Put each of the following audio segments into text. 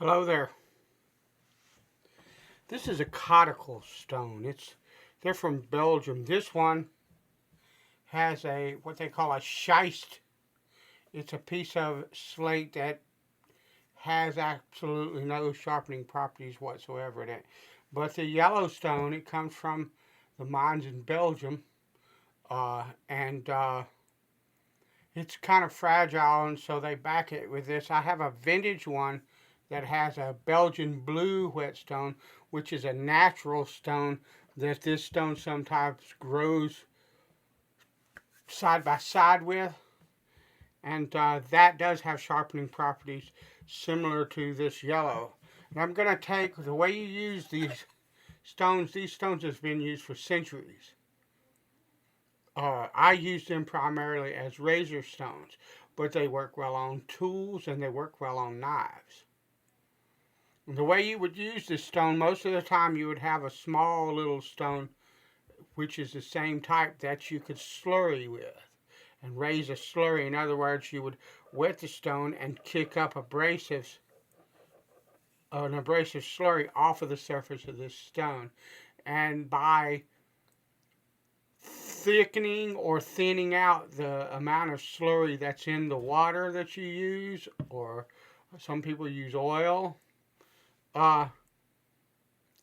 Hello there. This is a Coticule stone. They're from Belgium. This one has what they call a schist. It's a piece of slate that has absolutely no sharpening properties whatsoever in it. But the yellow stone, it comes from the mines in Belgium, and it's kind of fragile, and so they back it with this. I have a vintage one that has a Belgian blue whetstone, which is a natural stone that this stone sometimes grows side by side with. And that does have sharpening properties similar to this yellow. And I'm going to take the way you use these stones have been used for centuries. I use them primarily as razor stones, but they work well on tools and they work well on knives. The way you would use this stone, most of the time you would have a small little stone, which is the same type that you could slurry with and raise a slurry. In other words, you would wet the stone and kick up an abrasive slurry off of the surface of this stone. And by thickening or thinning out the amount of slurry that's in the water that you use, or some people use oil,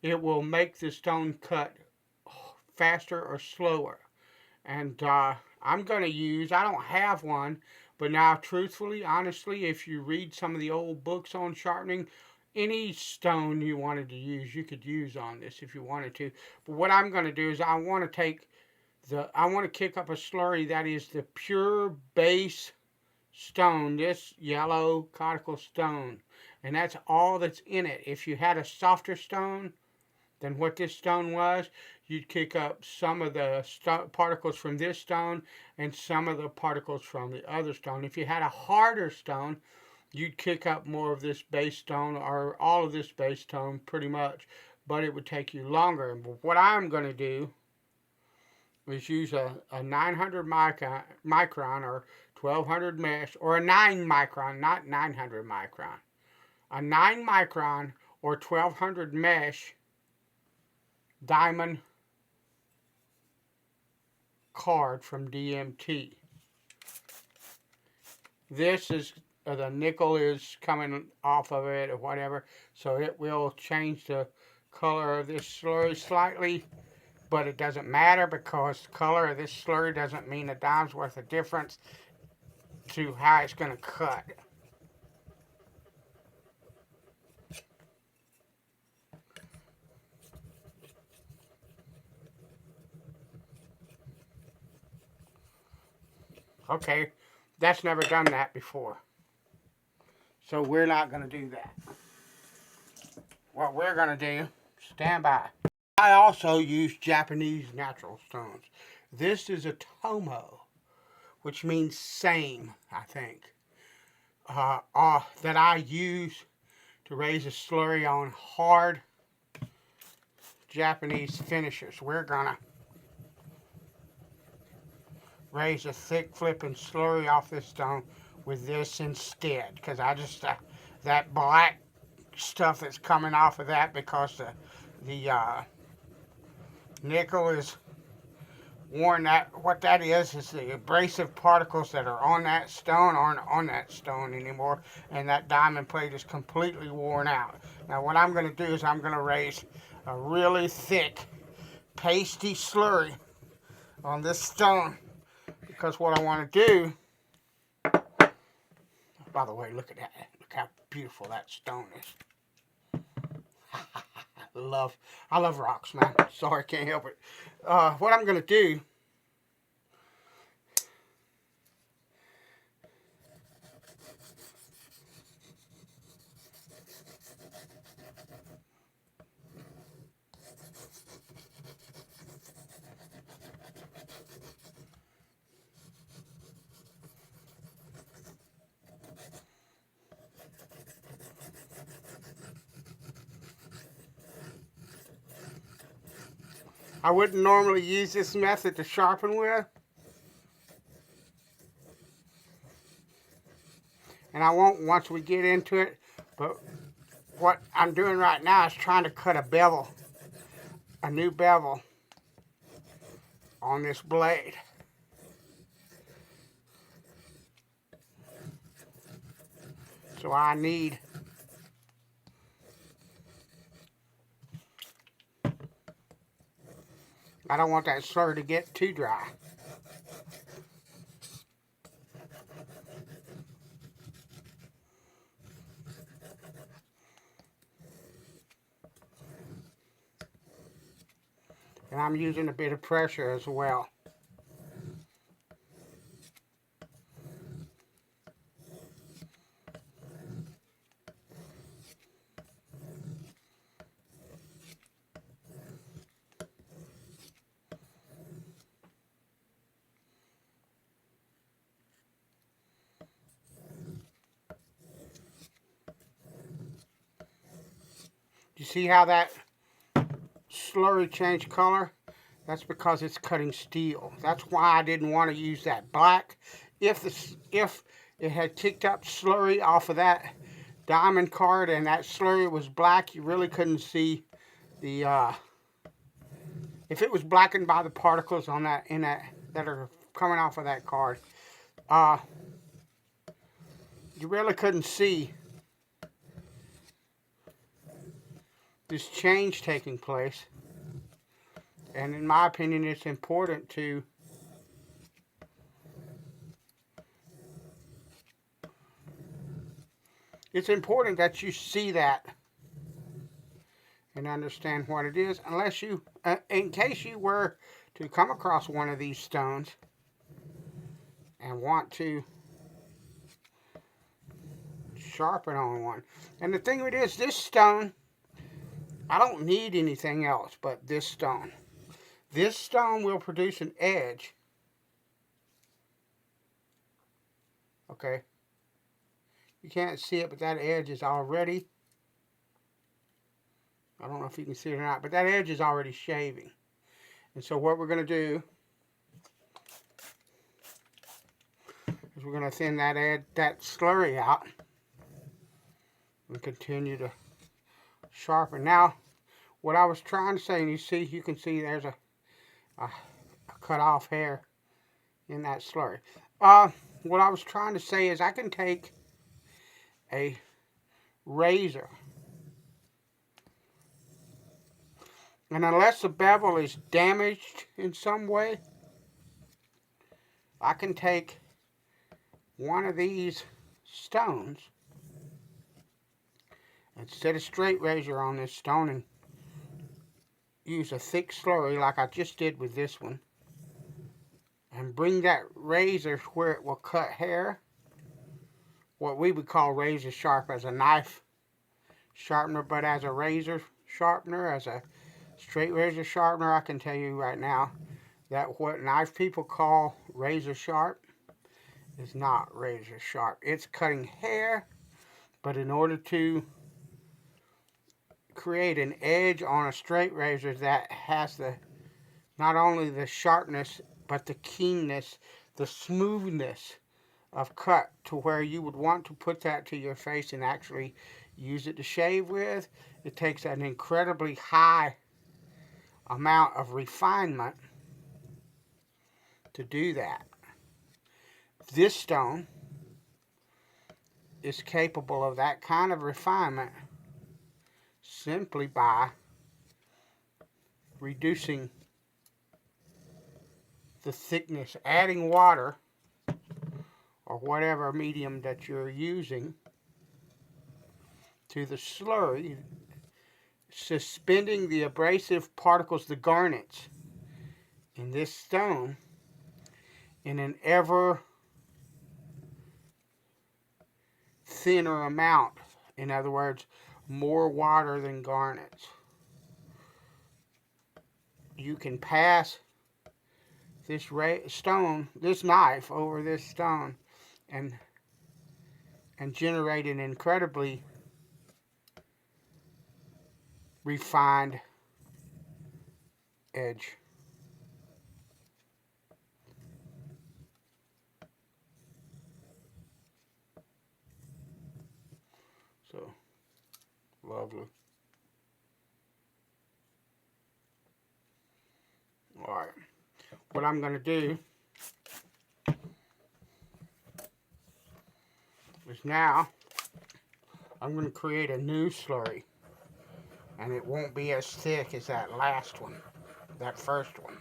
it will make the stone cut faster or slower. And I'm going to use, I don't have one, but now truthfully, honestly, if you read some of the old books on sharpening, any stone you wanted to use, you could use on this if you wanted to. But what I'm going to do is I want to kick up a slurry that is the pure base stone, this yellow Coticule stone. And that's all that's in it. If you had a softer stone than what this stone was, you'd kick up some of the particles from this stone and some of the particles from the other stone. If you had a harder stone, you'd kick up more of this base stone or all of this base stone pretty much, but it would take you longer. But what I'm going to do is use a 900 micron or 1200 mesh, or a 9 micron, not 900 micron. A 9 micron or 1200 mesh diamond card from DMT. This is, the nickel is coming off of it or whatever, so it will change the color of this slurry slightly, but it doesn't matter because the color of this slurry doesn't mean a dime's worth of difference to how it's going to cut. Okay, that's never done that before. So we're not going to do that. What we're going to do, stand by. I also use Japanese natural stones. This is a tomo, which means same, I think, that I use to raise a slurry on hard Japanese finishers. We're going to raise a thick flipping slurry off this stone with this instead, because I just that black stuff that's coming off of that, because the nickel is worn. What that is the abrasive particles that are on that stone aren't on that stone anymore, and that diamond plate is completely worn out. Now what I'm going to do is I'm going to raise a really thick pasty slurry on this stone, because what I want to do, by the way, look at that. Look how beautiful that stone is. I love rocks, man. Sorry, can't help it. What I'm going to do, I wouldn't normally use this method to sharpen with, and I won't once we get into it, but what I'm doing right now is trying to cut a new bevel on this blade. So I don't want that slurry to get too dry. And I'm using a bit of pressure as well. You see how that slurry changed color? That's because it's cutting steel. That's why I didn't want to use that black. If it had kicked up slurry off of that diamond card and that slurry was black, you really couldn't see the if it was blackened by the particles on that that are coming off of that card, you really couldn't see this change taking place. And in my opinion, it's important that you see that and understand what it is, unless you, in case you were to come across one of these stones and want to sharpen on one. And the thing with this stone, I don't need anything else but this stone. This stone will produce an edge. Okay. You can't see it, but that edge is already, I don't know if you can see it or not, but that edge is already shaving. And so what we're going to do is we're going to thin that slurry out and continue to sharpen. Now, what I was trying to say, and you can see there's a cut off hair in that slurry. What I was trying to say is I can take a razor, and unless the bevel is damaged in some way, I can take one of these stones and set a straight razor on this stone and use a thick slurry like I just did with this one, and bring that razor where it will cut hair, what we would call razor sharp as a knife sharpener, but as a razor sharpener, as a straight razor sharpener, I can tell you right now that what knife people call razor sharp is not razor sharp. It's cutting hair, but in order to create an edge on a straight razor that has not only the sharpness, but the keenness, the smoothness of cut to where you would want to put that to your face and actually use it to shave with, it takes an incredibly high amount of refinement to do that. This stone is capable of that kind of refinement simply by reducing the thickness, adding water or whatever medium that you're using to the slurry, suspending the abrasive particles, the garnets, in this stone in an ever thinner amount. In other words, more water than garnets. You can pass this this knife over this stone and generate an incredibly refined edge. So lovely. Alright. What I'm going to do is now I'm going to create a new slurry. And it won't be as thick as that last one, that first one.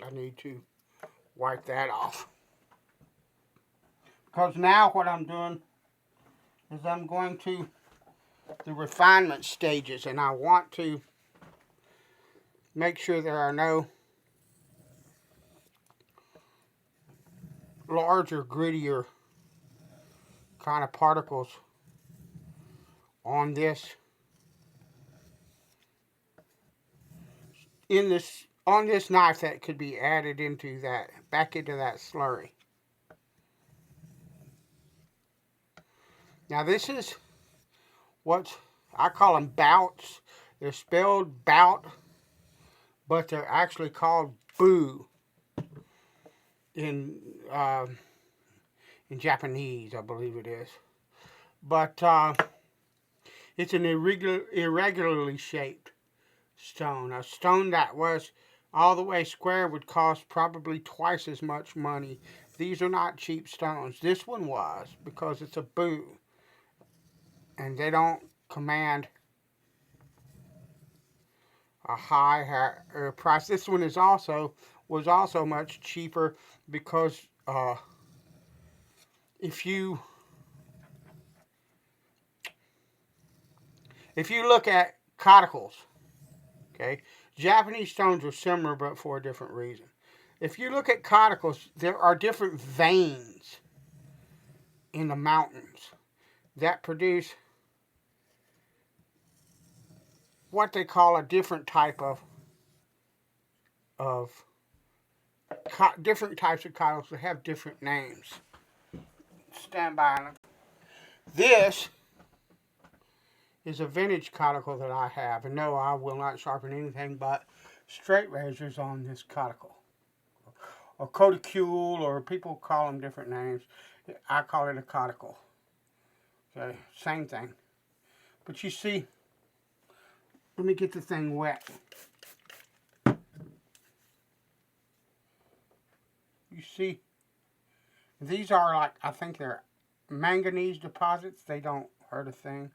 I need to wipe that off. Because now what I'm doing is I'm going to the refinement stages, and I want to make sure there are no larger, grittier kind of particles on this, on this knife that could be added into that, back into that slurry. Now this is what I call them bouts. They're spelled bout, but they're actually called boo in Japanese, I believe it is. But it's an irregularly shaped stone. A stone that was all the way square would cost probably twice as much money. These are not cheap stones. This one was, because it's a boo. And they don't command a high price. This one was also much cheaper because if you look at coticles, okay, Japanese stones are similar but for a different reason. If you look at coticles, there are different veins in the mountains that produce what they call a different type different types of coticles that have different names. Stand by. This is a vintage coticle that I have, and no, I will not sharpen anything but straight razors on this coticle, or Coticule, or people call them different names. I call it a coticle. Okay, same thing. But you see, let me get the thing wet. You see, these are like, I think they're manganese deposits. They don't hurt a thing.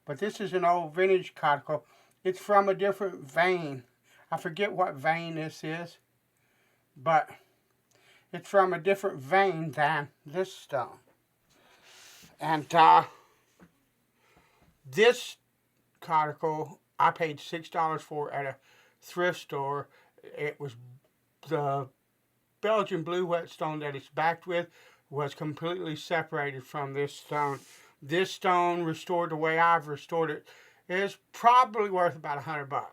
But this is an old vintage coticle. It's from a different vein. I forget what vein this is, but it's from a different vein than this stone. And this coticle I paid $6 for at a thrift store. It was the Belgian blue whetstone that it's backed with was completely separated from this stone. This stone, restored the way I've restored it, is probably worth about $100.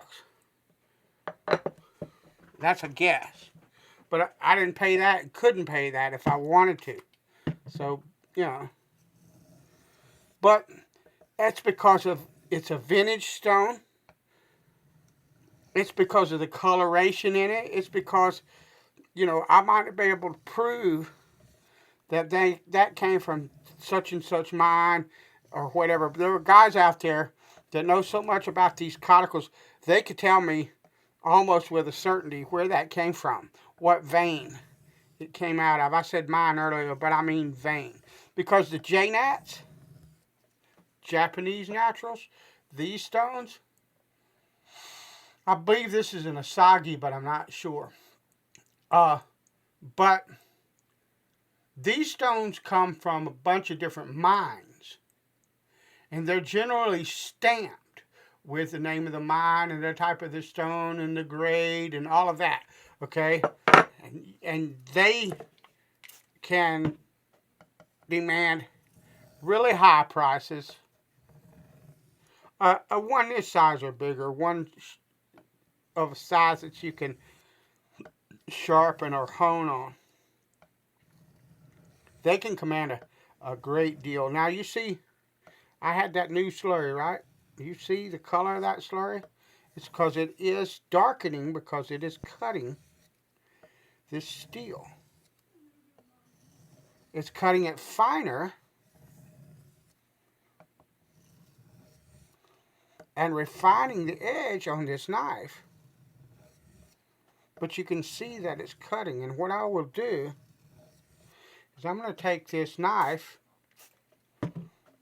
That's a guess. But I didn't pay that and couldn't pay that if I wanted to. So, you know. But that's because of it's a vintage stone. It's because of the coloration in it. It's because, you know, I might be able to prove that that came from such and such mine or whatever. But there were guys out there that know so much about these coticles, they could tell me almost with a certainty where that came from, what vein it came out of. I said mine earlier, but I mean vein. Because the J-Nats, Japanese naturals, these stones, I believe this is an Asagi, but I'm not sure. But these stones come from a bunch of different mines. And they're generally stamped with the name of the mine and the type of the stone and the grade and all of that. Okay? And they can demand really high prices. One this size or bigger, one of a size that you can sharpen or hone on. They can command a great deal. Now you see, I had that new slurry, right? You see the color of that slurry? It's because it is darkening because it is cutting this steel. It's cutting it finer and refining the edge on this knife. But you can see that it's cutting. And what I will do is I'm going to take this knife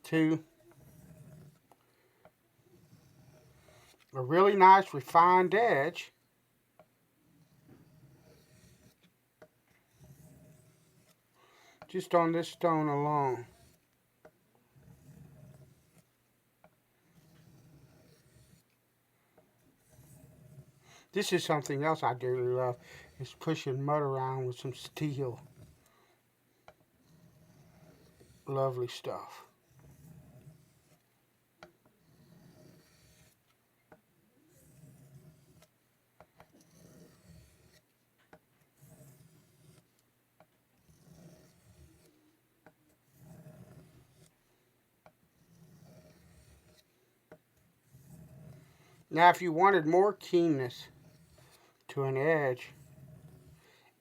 to a really nice refined edge. Just on this stone alone. This is something else I dearly love, is pushing mud around with some steel. Lovely stuff. Now if you wanted more keenness to an edge,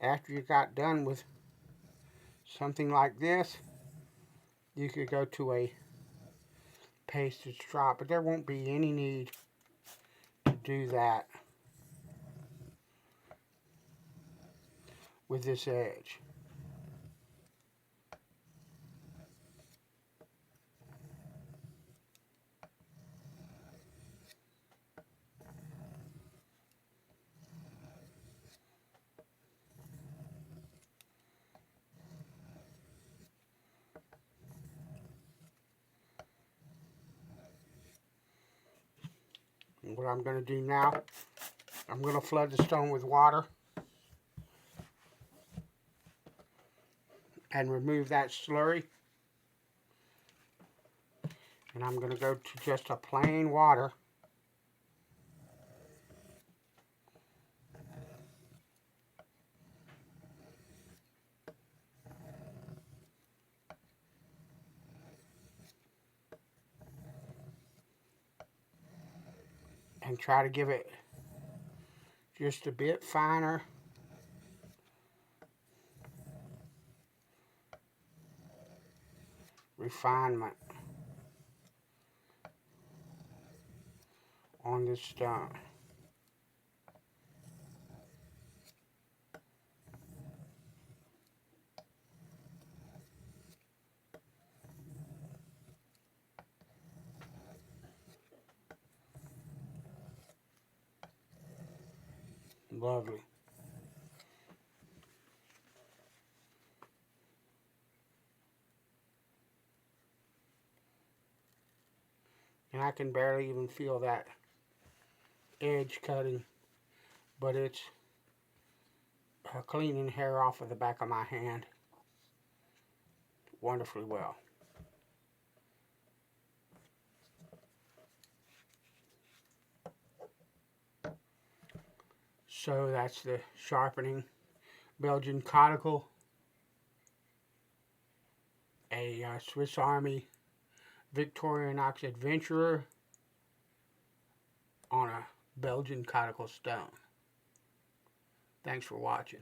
after you got done with something like this, you could go to a pasted strop, but there won't be any need to do that with this edge. And what I'm going to do now, I'm going to flood the stone with water and remove that slurry. And I'm going to go to just a plain water. And try to give it just a bit finer. Refinement on this stone. Lovely. And I can barely even feel that edge cutting, but it's cleaning hair off of the back of my hand wonderfully well. So that's the Sharpening Belgian Coticule, a Swiss Army Victorinox Adventurer on a Belgian Coticule stone. Thanks for watching.